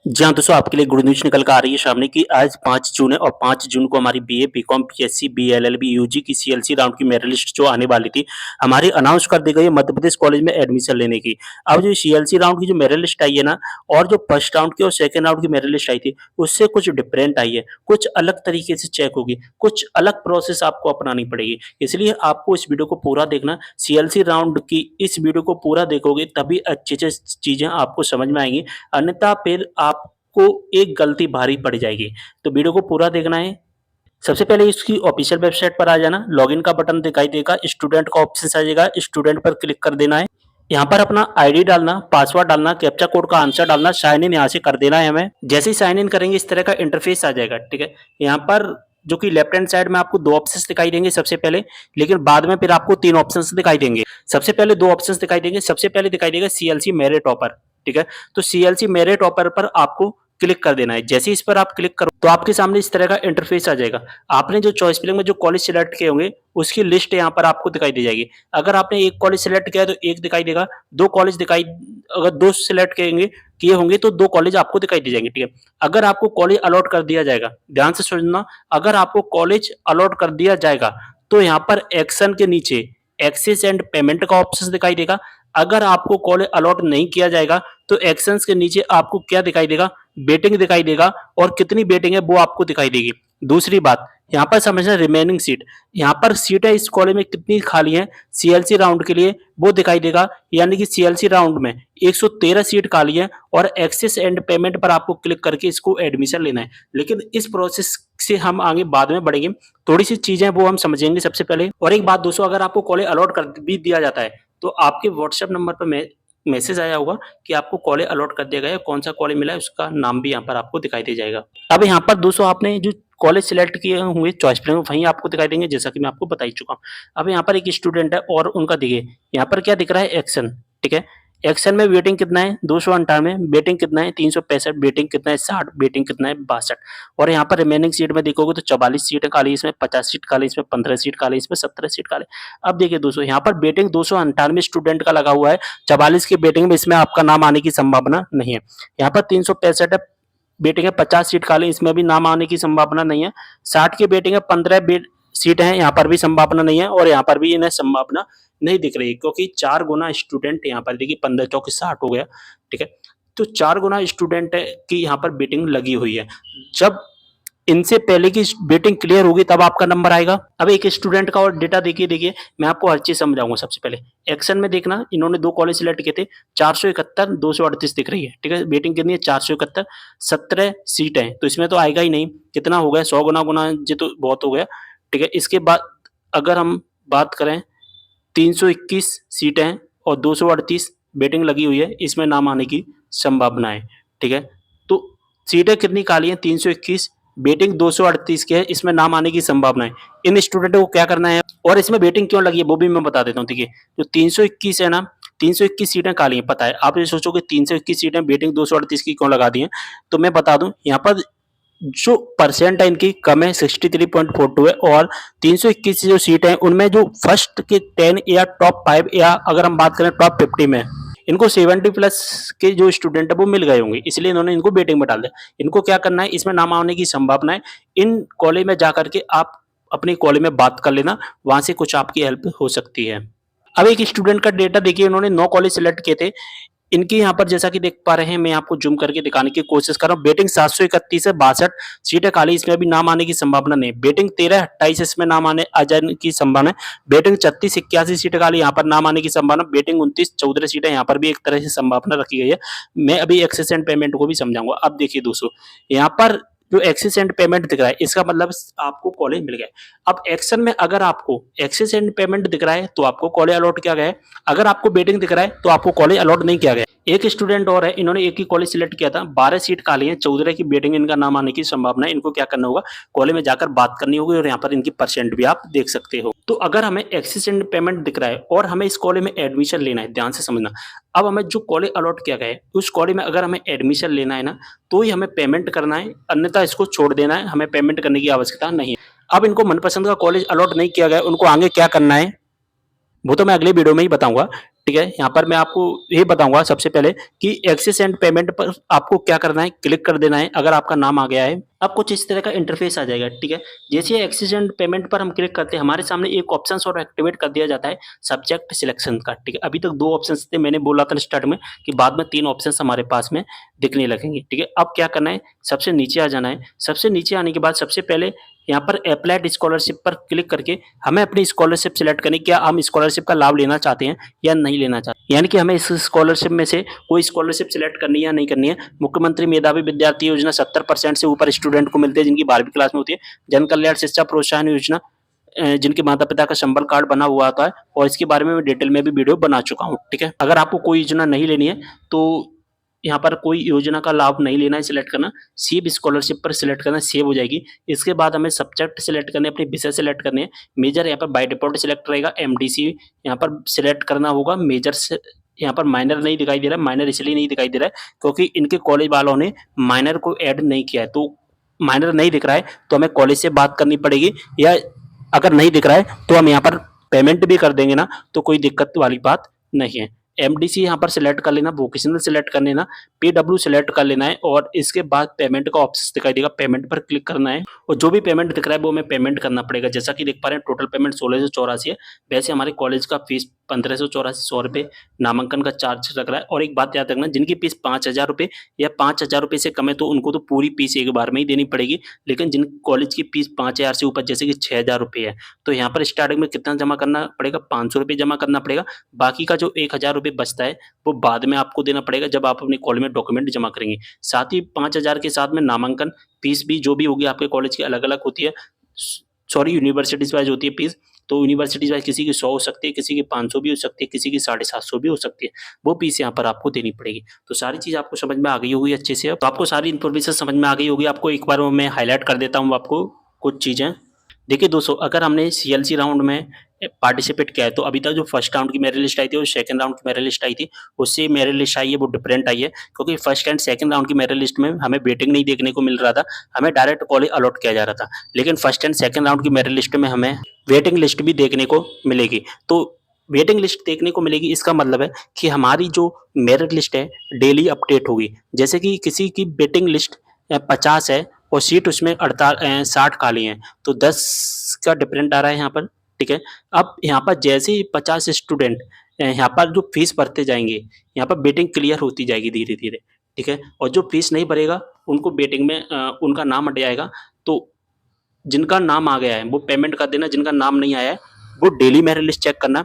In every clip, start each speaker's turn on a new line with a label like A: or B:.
A: जी हाँ, दोस्तों आपके लिए गुड न्यूज़ निकल के आ रही है सामने कि आज 5 जून है और 5 जून को हमारी BA, BCom, BSc, BLLB, UG की सीएलसी राउंड की मेरिट लिस्ट जो आने वाली थी, हमारी अनाउंस कर दी गई है मध्य प्रदेश कॉलेज में एडमिशन लेने की। अब जो सीएलसी राउंड की जो मेरिट लिस्ट आई है ना और जो फर्स्ट राउंड की और सेकंड राउंड की मेरिट लिस्ट आई थी, उससे कुछ डिफरेंट आई है, कुछ अलग तरीके से चेक होगी, कुछ अलग प्रोसेस आपको अपनानी पड़ेगी। इसलिए आपको इस वीडियो को पूरा देखना, सीएलसी राउंड की इस वीडियो को पूरा देखोगे तभी अच्छे से चीज़ें आपको समझ में आएँगी, अन्यथा फिर आपको एक गलती भारी पड़ जाएगी। तो वीडियो को पूरा देखना है। सबसे पहले इसकी ऑफिशियल वेबसाइट पर आ जाना, लॉगिन का बटन दिखाई देगा, स्टूडेंट का ऑप्शन आ जाएगा, स्टूडेंट पर क्लिक कर देना है। यहाँ पर अपना आईडी डालना, पासवर्ड डालना, कैप्चा कोड का आंसर डालना, साइन इन यहाँ से कर देना है हमें। जैसे ही साइन इन करेंगे इस तरह का इंटरफेस आ जाएगा, ठीक है। यहाँ पर जो कि लेफ्ट हैंड साइड में आपको 2 ऑप्शंस दिखाई देंगे सबसे पहले, लेकिन बाद में फिर आपको 3 ऑप्शंस दिखाई देंगे। सबसे पहले 2 ऑप्शंस दिखाई देंगे, सबसे पहले दिखाई देगा सीएलसी मेरिट टॉपर, ठीक है। तो सीएलसी मेरिट टॉपर पर आपको क्लिक कर देना है। जैसे ही इस पर आप क्लिक करो तो आपके सामने इस तरह का इंटरफेस आ जाएगा। आपने जो चॉइस फिलिंग में जो कॉलेज सिलेक्ट किए होंगे उसकी लिस्ट यहाँ पर आपको दिखाई दे जाएगी। अगर आपने एक कॉलेज सिलेक्ट किया है तो एक दिखाई देगा, 2 कॉलेज दिखाई अगर 2 सिलेक्ट किए होंगे तो 2 कॉलेज आपको दिखाई दे जाएंगे, ठीक है। अगर आपको कॉलेज अलॉट कर दिया जाएगा, ध्यान से सुनना, अगर आपको कॉलेज अलॉट कर दिया जाएगा तो यहाँ पर एक्शन के नीचे एक्सेस एंड पेमेंट का ऑप्शन दिखाई देगा। अगर आपको कॉलेज अलॉट नहीं किया जाएगा तो एक्शंस के नीचे आपको क्या दिखाई देगा, वेटिंग दिखाई देगा और कितनी वेटिंग है वो आपको दिखाई देगी। दूसरी बात यहाँ पर समझना, रिमेनिंग सीट, यहाँ पर सीटें इस कॉलेज में कितनी खाली हैं सीएलसी राउंड के लिए वो दिखाई देगा। यानी कि सीएलसी राउंड में 113 सीट खाली है और एक्सेस एंड पेमेंट पर आपको क्लिक करके इसको एडमिशन लेना है। लेकिन इस प्रोसेस से हम आगे बाद में बढ़ेंगे, थोड़ी सी चीजें वो हम समझेंगे सबसे पहले। और एक बात दोस्तों, अगर आपको कॉलेज अलॉट कर भी दिया जाता है तो आपके व्हाट्सएप नंबर पर मैसेज आया होगा कि आपको कॉलेज अलॉट कर दिया गया है, कौन सा कॉलेज मिला है उसका नाम भी यहाँ पर आपको दिखाई दे जाएगा। अब यहाँ पर दोस्तों आपने जो कॉलेज सिलेक्ट किए होंगे चॉइस फिलिंग में वहीं आपको दिखाई देंगे, जैसा कि मैं आपको बता ही चुका हूँ। अब यहाँ पर एक स्टूडेंट है और उनका देखिए यहाँ पर क्या दिख रहा है, एक्शन, ठीक है। एक्शन में वेटिंग कितना है 298, वेटिंग कितना है 365, वेटिंग कितना है 60, वेटिंग कितना है 62। और यहाँ पर रिमेनिंग सीट में देखोगे तो 44 सीटें खाली, इसमें 50 सीट खाली, इसमें 15 सीट खाली, इसमें 17 सीट खाली। अब देखिए दोस्तों यहाँ पर वेटिंग 298 स्टूडेंट का लगा हुआ है, 44 की वेटिंग में इसमें आपका नाम आने की संभावना नहीं है। यहाँ पर 365 है वेटिंग है, 50 सीट खाली, इसमें भी नाम आने की संभावना नहीं है। 60 की वेटिंग है, 15 सीट है, यहाँ पर भी संभावना नहीं है और यहाँ पर भी इन्हें संभावना नहीं दिख रही, क्योंकि 4 गुना स्टूडेंट यहाँ पर देखिए 15 चौके 60 हो गया, ठीक है। तो 4 गुना स्टूडेंट की यहाँ पर वेटिंग लगी हुई है। जब इनसे पहले की वेटिंग क्लियर होगी तब आपका नंबर आएगा। अब एक स्टूडेंट का और डेटा देखिए मैं आपको हर चीज समझाऊंगा। सबसे पहले एक्शन में देखना, इन्होंने 2 कॉलेज सिलेक्ट किए थे, 471 238 दिख रही है, ठीक है। वेटिंग कितनी है 471, 17 सीट है तो इसमें तो आएगा ही नहीं, कितना हो गया 100 गुना गुना ये तो बहुत हो गया, ठीक है। इसके बाद अगर हम बात करें 321 सीटें हैं और 238 वेटिंग लगी हुई है, इसमें नाम आने की संभावना है, ठीक है। तो सीटें कितनी खाली हैं 321, वेटिंग 238 की है, इसमें नाम आने की संभावना है। इन स्टूडेंटों को क्या करना है और इसमें वेटिंग क्यों लगी है वो भी मैं बता देता हूँ, ठीक है। जो 321 है ना, 321 सीटें खाली हैं, पता है आप ये सोचोगे 321 सीटें वेटिंग 238 की क्यों लगा दी हैं, तो मैं बता दूं यहाँ पर जो परसेंट है इनकी कम है 63.42 है और 321 जो सीट है उनमें जो फर्स्ट के 10 या टॉप 5 या अगर हम बात करें टॉप 50 में इनको 70 प्लस के जो स्टूडेंट है वो मिल गए होंगे, इसलिए इन्होंने इनको वेटिंग में डाल दिया। इनको क्या करना है, इसमें नाम आने की संभावना है, इन कॉलेज में जाकर के आप अपने कॉलेज में बात कर लेना, वहां से कुछ आपकी हेल्प हो सकती है। अब एक स्टूडेंट का डेटा देखिए, उन्होंने 9 कॉलेज सिलेक्ट किए थे, इनकी यहाँ पर जैसा कि देख पा रहे हैं, मैं आपको जूम करके दिखाने की कोशिश कर रहा हूँ। वेटिंग 731 है, 62 सीटें खाली, इसमें भी नाम आने की संभावना नहीं। वेटिंग 1328 इसमें नाम आने आ जाने की संभावना है। वेटिंग 36 81 सीटें खाली, यहाँ पर नाम आने की संभावना। वेटिंग 29 14 सीटें, यहाँ पर भी एक तरह से संभावना रखी गई है। मैं अभी एक्सेस एंड पेमेंट को भी समझाऊंगा। अब देखिए दोस्तों, यहाँ पर जो एक्सेस एंड पेमेंट दिख रहा है इसका मतलब आपको कॉलेज मिल गया है। अब एक्शन में अगर आपको एक्सेस एंड पेमेंट दिख रहा है तो आपको कॉलेज अलॉट किया गया है, अगर आपको वेटिंग दिख रहा है तो आपको कॉलेज अलॉट नहीं किया गया। एक स्टूडेंट और है, इन्होंने एक ही कॉलेज सिलेक्ट किया था, 12 सीट खाली है, 14 की वेटिंग, इनका नाम आने की संभावना है। इनको क्या करना होगा, कॉलेज में जाकर बात करनी होगी और यहाँ पर इनकी परसेंट भी आप देख सकते हो। तो अगर हमें एक्सेस एंड पेमेंट दिख रहा है और हमें इस कॉलेज में एडमिशन लेना है, ध्यान से समझना, अब हमें जो कॉलेज अलॉट किया गया है उस कॉलेज में अगर हमें एडमिशन लेना है ना तो ही हमें पेमेंट करना है, अन्यथा इसको छोड़ देना है, हमें पेमेंट करने की आवश्यकता नहीं है। अब इनको मनपसंद का कॉलेज अलॉट नहीं किया गया, उनको आगे क्या करना है वो तो मैं अगले वीडियो में ही बताऊंगा। ठीक है? यहाँ पर मैं आपको ये बताऊँगा सबसे पहले कि एक्सेस एंड पेमेंट पर आपको क्या करना है, क्लिक कर देना है। अगर आपका नाम आ गया है, अब कुछ इस तरह का इंटरफ़ेस आ जाएगा, ठीक है? जैसे ही एक्सेस एंड पेमेंट पर हम क्लिक करते हैं, हमारे सामने एक ऑप्शंस और एक्टिवेट कर दिया जाता है सब्जेक्ट सिलेक्शन का, ठीक है? अभी तक 2 ऑप्शंस थे, मैंने बोला था स्टार्ट में कि बाद में 3 ऑप्शंस हमारे पास में दिखने लगेंगे, ठीक है? अब क्या करना है, सबसे नीचे आ जाना है। सबसे नीचे आने के बाद सबसे पहले यहाँ पर एप्लाइड स्कॉलरशिप पर क्लिक करके हमें अपनी स्कॉलरशिप सिलेक्ट करनी है, क्या हम स्कॉलरशिप का लाभ लेना चाहते हैं या नहीं लेना चाहते। यानी कि हमें इस स्कॉलरशिप में से कोई स्कॉलरशिप सिलेक्ट करनी है या नहीं करनी है। मुख्यमंत्री मेधावी विद्यार्थी योजना 70% से ऊपर स्टूडेंट को मिलती है जिनकी 12वीं क्लास में होती है। जन कल्याण शिक्षा प्रोत्साहन योजना जिनके माता-पिता का संबल कार्ड बना हुआ होता है और इसके बारे में मैं डिटेल में भी वीडियो बना चुका हूँ, ठीक है? अगर आपको कोई योजना नहीं लेनी है तो यहाँ पर कोई योजना का लाभ नहीं लेना है, सिलेक्ट करना, सेव स्कॉलरशिप पर सिलेक्ट करना, सेव हो जाएगी। इसके बाद हमें सब्जेक्ट सिलेक्ट करने, अपने विषय सिलेक्ट करने हैं। मेजर यहाँ पर बाय डिफ़ॉल्ट सिलेक्ट रहेगा, एमडीसी यहाँ पर सिलेक्ट करना होगा। मेजर से यहाँ पर माइनर नहीं दिखाई दे रहा है, माइनर इसलिए नहीं दिखाई दे रहा है क्योंकि इनके कॉलेज वालों ने माइनर को ऐड नहीं किया है, तो माइनर नहीं दिख रहा है तो हमें कॉलेज से बात करनी पड़ेगी, या अगर नहीं दिख रहा है तो हम यहाँ पर पेमेंट भी कर देंगे ना, तो कोई दिक्कत वाली बात नहीं है। एमडीसी यहाँ पर सिलेक्ट कर लेना, वोकेशनल सिलेक्ट कर लेना, पीडब्ल्यू सिलेक्ट कर लेना है और इसके बाद पेमेंट का ऑप्शन दिखाई देगा, पेमेंट पर क्लिक करना है और जो भी पेमेंट दिख रहा है वो हमें पेमेंट करना पड़ेगा। जैसा कि देख पा रहे हैं टोटल पेमेंट 1684 है। वैसे हमारे कॉलेज का फीस 1584, 100 रुपये नामांकन का चार्ज लग रहा है। और एक बात याद रखना, जिनकी फीस 5000 रुपये या 5000 रुपये से कम है तो उनको तो पूरी फीस एक बार में ही देनी पड़ेगी। लेकिन जिन कॉलेज की फीस 5000 से ऊपर जैसे कि 6000 रुपये है, तो यहाँ पर स्टार्टिंग में कितना जमा करना पड़ेगा, 500 रुपये जमा करना पड़ेगा। बाकी का जो 1000 रुपये बचता है वो बाद में आपको देना पड़ेगा जब आप अपने कॉलेज में डॉक्यूमेंट जमा करेंगे। साथ ही 5000 के साथ में नामांकन फीस भी जो भी होगी आपके कॉलेज की अलग-अलग होती है। सॉरी, यूनिवर्सिटीज़ वाइज़ होती है फीस। तो यूनिवर्सिटीज़ वाइज़ किसी की 100 हो सकती है, किसी की 500 भी हो सकती है, किसी की 750 भी हो सकती है। वो फीस यहाँ पर आपको देनी पड़ेगी। तो सारी चीज़ आपको समझ में आ गई होगी अच्छे से अब। तो आपको सारी इन्फॉर्मेशन समझ में आ गई होगी। आपको एक बार मैं हाइलाइट कर देता हूँ आपको कुछ चीज़ें। देखिए दोस्तों, अगर हमने सीएलसी राउंड में पार्टिसिपेट किया है तो अभी तक जो फर्स्ट राउंड की मेरिट लिस्ट आई थी और सेकंड राउंड की मेरिट लिस्ट आई थी, उससे मेरिट लिस्ट आई है वो डिफरेंट आई है, क्योंकि फर्स्ट एंड सेकंड राउंड की मेरिट लिस्ट में हमें वेटिंग नहीं देखने को मिल रहा था, हमें डायरेक्ट कॉलेज अलॉट किया जा रहा था। लेकिन फर्स्ट एंड सेकंड राउंड की मेरिट लिस्ट में हमें वेटिंग लिस्ट भी देखने को मिलेगी। तो वेटिंग लिस्ट देखने को मिलेगी, इसका मतलब है कि हमारी जो मेरिट लिस्ट है डेली अपडेट होगी। जैसे कि किसी की वेटिंग लिस्ट 50 है और सीट उसमें 60 खाली हैं, तो 10 का डिफरेंट आ रहा है यहाँ पर, ठीक है। अब यहाँ पर जैसे ही 50 स्टूडेंट यहाँ पर जो फीस भरते जाएंगे, यहाँ पर वेटिंग क्लियर होती जाएगी धीरे धीरे, ठीक है। और जो फीस नहीं भरेगा उनको वेटिंग में उनका नाम हट जाएगा। तो जिनका नाम आ गया है वो पेमेंट कर देना, जिनका नाम नहीं आया है वो डेली मेरिट लिस्ट चेक करना,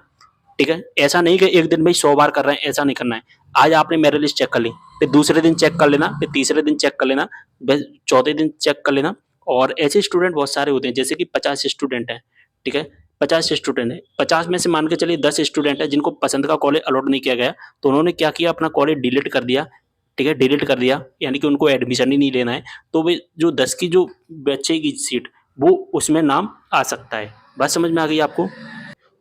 A: ठीक है। ऐसा नहीं कि एक दिन में ही 100 बार कर रहे हैं, ऐसा नहीं करना है। आज आपने मेरिट लिस्ट चेक कर ली, फिर दूसरे दिन चेक कर लेना, फिर तीसरे दिन चेक कर लेना, फिर चौथे दिन चेक कर लेना। और ऐसे स्टूडेंट बहुत सारे होते हैं, जैसे कि 50 स्टूडेंट हैं, ठीक है। 50 स्टूडेंट है, 50 में से मान के चलिए 10 स्टूडेंट है जिनको पसंद का कॉलेज अलॉट नहीं किया गया, तो उन्होंने क्या किया, अपना कॉलेज डिलीट कर दिया, ठीक है। डिलीट कर दिया यानी कि उनको एडमिशन ही नहीं लेना है, तो वे जो 10 की जो बचेगी सीट वो उसमें नाम आ सकता है। बात समझ में आ गई आपको?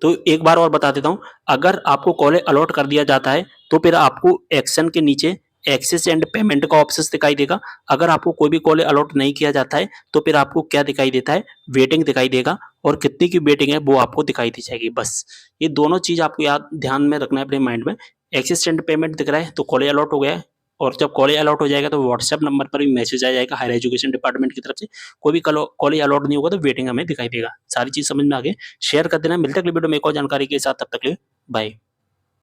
A: तो एक बार और बता देता हूँ, अगर आपको कॉलेज अलॉट कर दिया जाता है तो फिर आपको एक्शन के नीचे एक्सेस एंड पेमेंट का ऑप्शन दिखाई देगा। अगर आपको कोई भी कॉलेज अलॉट नहीं किया जाता है तो फिर आपको क्या दिखाई देता है, वेटिंग दिखाई देगा, और कितनी की वेटिंग है वो आपको दिखाई दी जाएगी। बस ये दोनों चीज आपको याद ध्यान में रखना है अपने माइंड में। एक्सेस एंड पेमेंट दिख रहा है तो कॉलेज अलॉट हो गया है, और जब कॉलेज अलॉट हो जाएगा तो व्हाट्सएप नंबर पर भी मैसेज आ जाएगा हायर एजुकेशन डिपार्टमेंट की तरफ से। कोई भी कॉलेज अलॉट नहीं होगा तो वेटिंग हमें दिखाई देगा। सारी चीज समझ में आ गई, शेयर कर देना। मिलते हैं अगली वीडियो में एक और जानकारी के साथ, तब तक के लिए बाय।